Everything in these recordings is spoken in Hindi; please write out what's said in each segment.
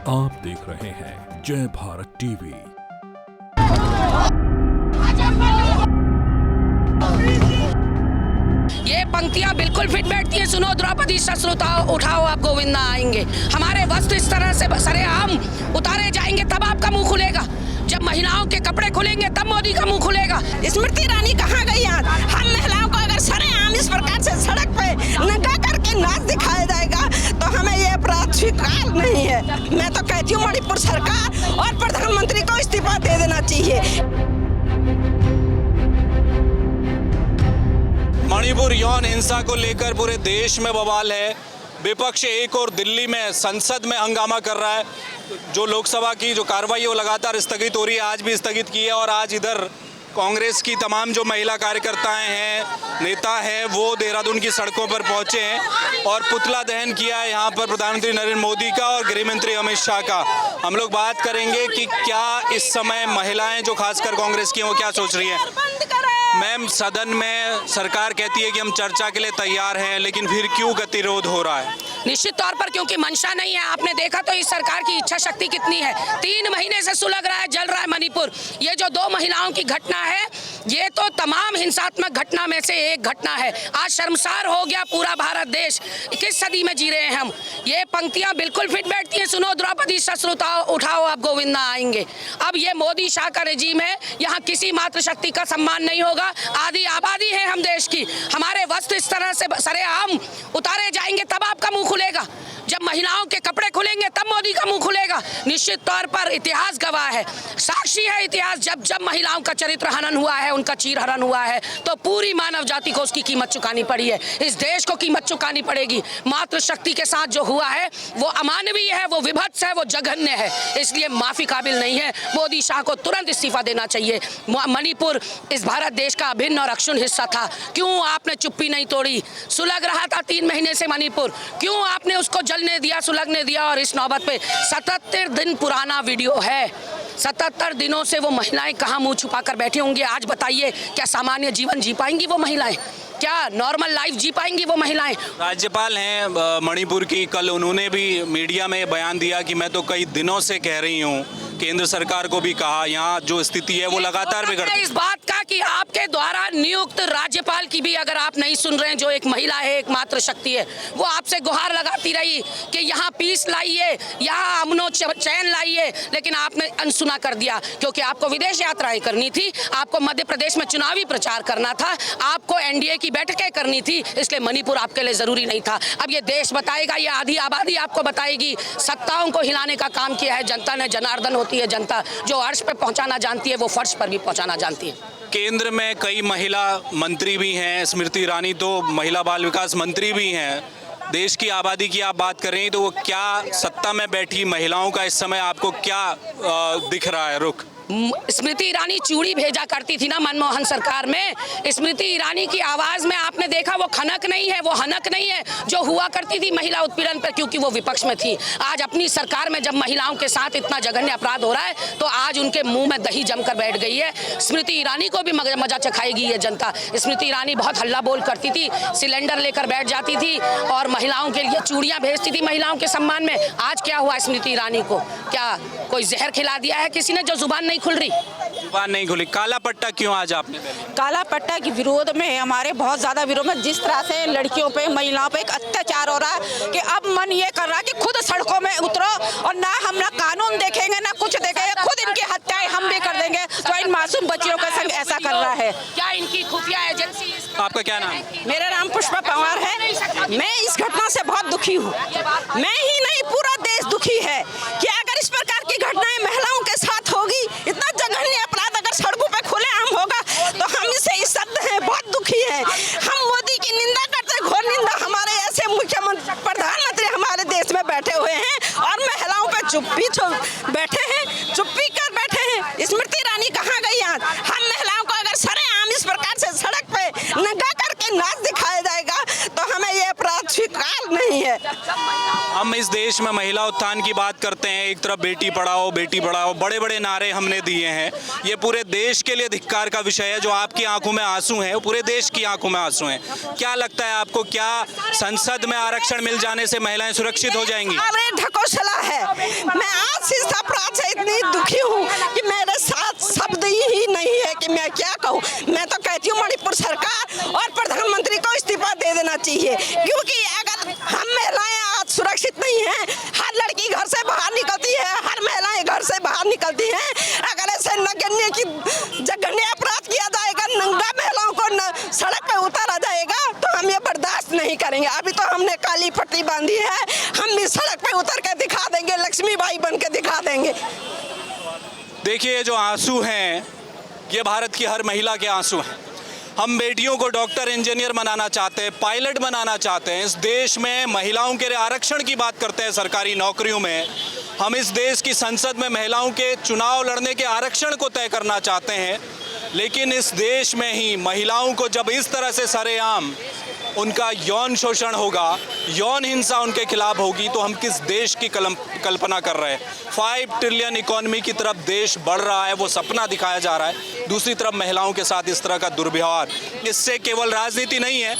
आप देख रहे हैं जय भारत टीवी। ये पंक्तियां बिल्कुल फिट बैठती हैं। सुनो द्रौपदी शस्त्रुताओ, उठाओ आप गोविंदा आएंगे। हमारे वस्त्र इस तरह से सरेआम उतारे जाएंगे, तब आपका मुंह खुलेगा। जब महिलाओं के कपड़े खुलेंगे तब मोदी का मुंह खुलेगा। स्मृति ईरानी कहाँ गई आज? हम महिलाओं को अगर सरेआम इस प्रकार से सड़क पे नंगा करके नाच दिखाया जाएगा तो हमें ये अपराध स्वीकार नहीं है। मैं तो कहती हूँ मणिपुर सरकार और प्रधानमंत्री को इस्तीफा दे देना चाहिए। मणिपुर यौन हिंसा को लेकर पूरे देश में बवाल है। विपक्ष एक और दिल्ली में संसद में हंगामा कर रहा है। जो लोकसभा की जो कार्रवाई है वो लगातार स्थगित हो रही है, आज भी स्थगित की है। और आज इधर कांग्रेस की तमाम जो महिला कार्यकर्ताएं हैं, नेता हैं, वो देहरादून की सड़कों पर पहुंचे हैं और पुतला दहन किया है यहाँ पर प्रधानमंत्री नरेंद्र मोदी का और गृह मंत्री अमित शाह का। हम लोग बात करेंगे कि क्या इस समय महिलाएं जो खासकर कांग्रेस की हैं वो क्या सोच रही हैं। मैम, सदन में सरकार कहती है कि हम चर्चा के लिए तैयार हैं, लेकिन फिर क्यों गतिरोध हो रहा है? निश्चित तौर पर क्योंकि मंशा नहीं है। आपने देखा तो इस सरकार की इच्छा शक्ति कितनी है। 3 महीने से सुलग रहा है, जल रहा है मणिपुर। ये जो 2 महिलाओं की घटना है, ये तो तमाम हिंसात्मक घटना में से एक घटना है। आज शर्मसार हो गया पूरा भारत देश। किस सदी में जी रहे हैं हम? ये पंक्तियां बिल्कुल फिट बैठती हैं। सुनो द्रौपदी शस्त्रुताओ, उठाओ आप गोविंदा आएंगे। अब ये मोदी शाह का रेजिम है, यहाँ किसी मातृशक्ति का सम्मान नहीं होगा। आधी आबादी है हम देश की। हमारे वस्त्र इस तरह से सरेआम उतारे जाएंगे तब आपका मुंह खुलेगा। जब महिलाओं के कपड़े खुलेंगे तब मोदी का मुंह खुलेगा। निश्चित तौर पर इतिहास गवाह है, साक्षी है इतिहास। जब जब महिलाओं का चरित्र हनन हुआ है, उनका चीर हरण हुआ है, तो पूरी मानव जाति को उसकी कीमत चुकानी पड़ी है। इस देश को कीमत चुकानी पड़ेगी। मातृशक्ति के साथ जो हुआ है वो अमानवीय है, वो विभत्स है, वो जघन्य है। इसलिए माफी काबिल नहीं है। मोदी शाह को तुरंत इस्तीफा देना चाहिए। मणिपुर इस भारत देश का अभिन्न और अक्षुण्ण हिस्सा था। क्यों आपने चुप्पी नहीं तोड़ी? सुलग रहा था 3 महीने से मणिपुर, क्यों आपने उसको जलने दिया, सुलगने दिया? और इस नौबत पे 77 दिन पुराना वीडियो है। 77 दिनों से वो महिलाएं कहाँ मुंह छुपा कर बैठी होंगी? आज बताइए, क्या सामान्य जीवन जी पाएंगी वो महिलाएं? क्या नॉर्मल लाइफ जी पाएंगी वो महिलाएं? राज्यपाल हैं मणिपुर की, कल उन्होंने भी मीडिया में बयान दिया कि मैं तो कई दिनों से कह रही हूँ, केंद्र सरकार को भी कहा, यहाँ जो स्थिति है वो लगातार बिगड़ रही है। इस बात का कि आपके द्वारा नियुक्त राज्यपाल की भी अगर आप नहीं सुन रहे हैं, जो एक महिला है, एक मातृशक्ति है, वो आपसे गुहार लगाती रही कि यहाँ पीस लाइए, यहाँ अमनो चैन लाइए, लेकिन आपने अनसुना कर दिया। क्योंकि आपको विदेश यात्राएं करनी थी, आपको मध्य प्रदेश में चुनावी प्रचार करना था, आपको एनडीए की बैठकें करनी थी, इसलिए मणिपुर आपके लिए जरूरी नहीं था। अब ये देश बताएगा, ये आधी आबादी आपको बताएगी। सत्ताओं को हिलाने का काम किया है जनता ने। जनार्दन होती है जनता, जो अर्श पे पहुंचाना जानती है वो फर्श पर भी पहुंचाना जानती है। केंद्र में कई महिला मंत्री भी हैं, स्मृति ईरानी तो महिला बाल विकास मंत्री भी हैं। देश की आबादी की आप बात कर रही हैं, तो वो क्या सत्ता में बैठी महिलाओं का इस समय आपको क्या दिख रहा है रुख? स्मृति ईरानी चूड़ी भेजा करती थी ना मनमोहन सरकार में। स्मृति ईरानी की आवाज में आपने देखा वो खनक नहीं है, वो हनक नहीं है जो हुआ करती थी महिला उत्पीड़न पर, क्योंकि वो विपक्ष में थी। आज अपनी सरकार में जब महिलाओं के साथ इतना जघन्य अपराध हो रहा है, तो आज उनके मुंह में दही जमकर बैठ गई है। स्मृति ईरानी को भी मजा चखाएगी ये जनता। स्मृति ईरानी बहुत हल्ला बोल करती थी, सिलेंडर लेकर बैठ जाती थी और महिलाओं के लिए चूड़ियां भेजती थी महिलाओं के सम्मान में। आज क्या हुआ स्मृति ईरानी को? क्या कोई जहर खिला दिया है किसी ने जो जुबान नहीं खुल रही? जुबान नहीं खुली। काला पट्टा क्यों आज आपने? काला पट्टा के विरोध में, हमारे बहुत ज्यादा विरोध में, जिस तरह से लड़कियों पे, महिलाओं पे एक अत्याचार हो रहा है कि अब मन ये कर रहा है कि खुद सड़कों में उतरो और ना हम ना कानून देखेंगे ना कुछ देखेंगे, खुद इनकी हत्याएं हम भी कर देंगे। तो इन मासूम बच्चियों के संग ऐसा कर रहा है। क्या इनकी खुफिया एजेंसी? आपका क्या नाम? मेरा नाम पुष्पा पंवार है। मैं इस घटना से बहुत दुखी हूँ। मैं ही नहीं, पूरा देश दुखी है कि अगर इस प्रकार की घटनाएं महिलाओं के साथ होगी, इतना जघन्य अपराध अगर सड़कों पे खुलेआम होगा, तो हम इससे इस शब्द हैं, बहुत दुखी हैं। हम मोदी की निंदा करते, घोर निंदा। हमारे ऐसे मुख्यमंत्री, प्रधानमंत्री हमारे देश में बैठे हुए हैं और महिलाओं पे चुप्पी बैठे हैं, चुप्पी कर बैठे हैं। स्मृति ईरानी कहाँ गई आज? हम महिलाओं को अगर सरेआम इस प्रकार से सड़क पे नंगा करके नाच दिखाया जाएगा तो हमें ये अपराध स्वीकार नहीं है। हम इस देश में महिला उत्थान की बात करते हैं, एक तरफ बेटी पढ़ाओ बड़े बड़े नारे हमने दिए हैं। ये पूरे देश के लिए धिक्कार का विषय है। जो आपकी आंखों में आंसू हैं वो पूरे देश की आंखों में आंसू हैं। क्या लगता है आपको, क्या संसद में आरक्षण मिल जाने से महिलाएं सुरक्षित हो जाएंगी? अरे ढको हौसला है। मैं आज इस अपराध से इतनी दुखी हूँ कि मेरे साथ शब्द ही नहीं है कि मैं क्या कहूँ। मैं तो कहती हूँ मणिपुर सरकार और प्रधानमंत्री को इस्तीफा दे देना चाहिए, क्योंकि अगर हम महिलाएं आज सुरक्षित नहीं हैं, हर लड़की घर से बाहर निकलती है, हर महिलाएं घर से बाहर निकलती हैं, अगर ऐसे जघन्य अपराध किया जाएगा, नंगा महिलाओं को सड़क पे उतारा जाएगा, तो हम ये बर्दाश्त नहीं करेंगे। अभी तो हमने काली पट्टी बांधी है, हम भी सड़क पे उतर के दिखा देंगे, लक्ष्मीबाई बन के दिखा देंगे। देखिए, जो आंसू हैं ये भारत की हर महिला के आंसू हैं। हम बेटियों को डॉक्टर, इंजीनियर बनाना चाहते हैं, पायलट बनाना चाहते हैं। इस देश में महिलाओं के आरक्षण की बात करते हैं सरकारी नौकरियों में। हम इस देश की संसद में महिलाओं के चुनाव लड़ने के आरक्षण को तय करना चाहते हैं, लेकिन इस देश में ही महिलाओं को जब इस तरह से सरेआम उनका यौन शोषण होगा, यौन हिंसा उनके खिलाफ होगी, तो हम किस देश की कल्पना कर रहे हैं। 5 ट्रिलियन इकोनॉमी की तरफ देश बढ़ रहा है, वो सपना दिखाया जा रहा है। दूसरी तरफ महिलाओं के साथ इस तरह का दुर्व्यवहार, इससे केवल राजनीति नहीं है,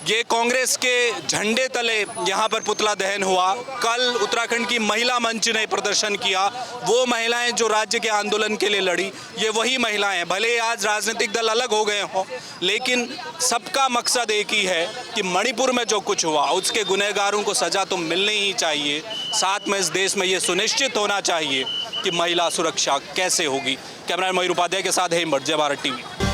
ये कांग्रेस के झंडे तले यहाँ पर पुतला दहन हुआ। कल उत्तराखंड की महिला मंच ने प्रदर्शन किया। वो महिलाएं जो राज्य के आंदोलन के लिए लड़ी, ये वही महिलाएं हैं। भले आज राजनीतिक दल अलग हो गए हों, लेकिन सबका मकसद एक ही है कि मणिपुर में जो कुछ हुआ उसके गुनहगारों को सज़ा तो मिलनी ही चाहिए। साथ में इस देश में ये सुनिश्चित होना चाहिए कि महिला सुरक्षा कैसे होगी। कैमरा मयूर उपाध्याय के साथ हेमंत, जय भारत टीवी।